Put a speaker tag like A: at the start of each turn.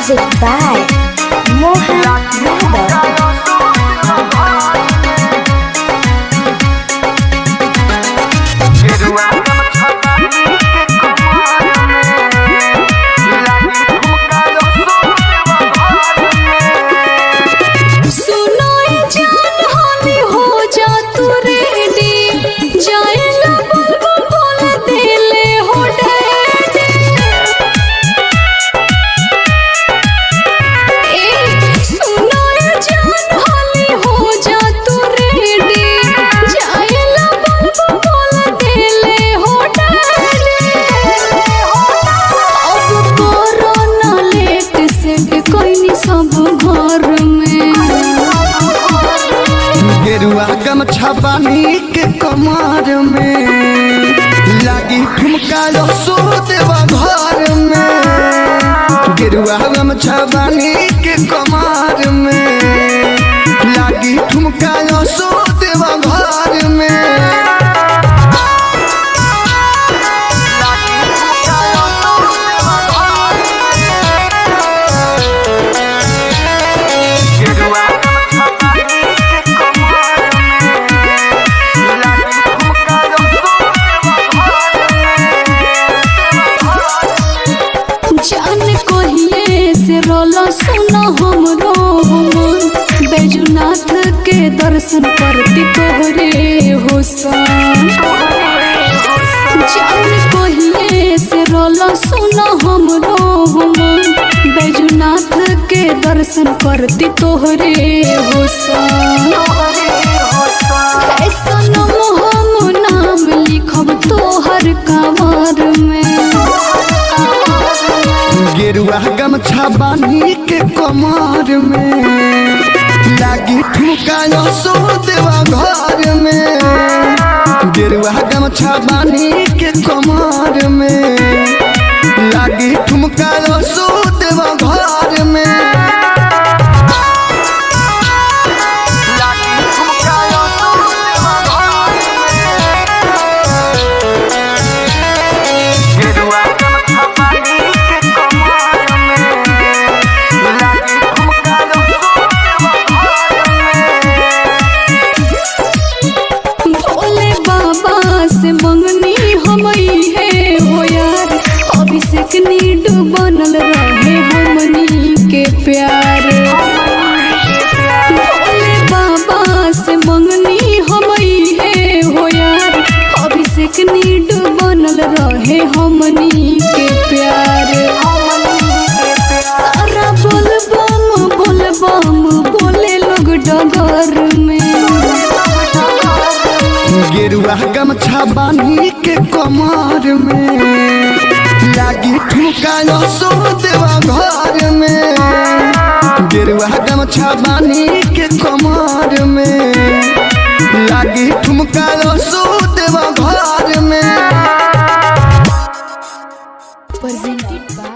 A: Music by Mohan Yadav.
B: गेरुआ गमछा बानी के कमर में लागी ठुमका सो देवा घर में। गेरुआ गमछा बानी के कमर में लागी ठुमका सो देवा घर में।
C: सुनो हमरो हमन बैजनाथ के दर्शन करती तोहरे होसन जान कहिए से रोला सुनो हमरो हमन बैजनाथ के दर्शन करती तोहरे होसन। ऐसन हम नाम लिखब तोहर कांवर में।
B: गेरुआ गमछा बानी के कमर में लागी ठुमका सो देवा घर में। गेरुआ गमछा बानी के कमर में लागी ठुमका सो देवा घर में।
C: नीड बनल रहे हमनी के प्यार भोले बाबा से मंगनी हमई है हो यार। अभिषेक नीड बनल रहे हमनी के प्यार। सारा बोलबम बोले लोग डगर में।
B: गेरुआ गमछा बानी के कमर में लागी ठुमका सो देवा घर में। गेरुआ गमछा बानी के कमर में लागी ठुमका सो देवा घर में।
A: Presented by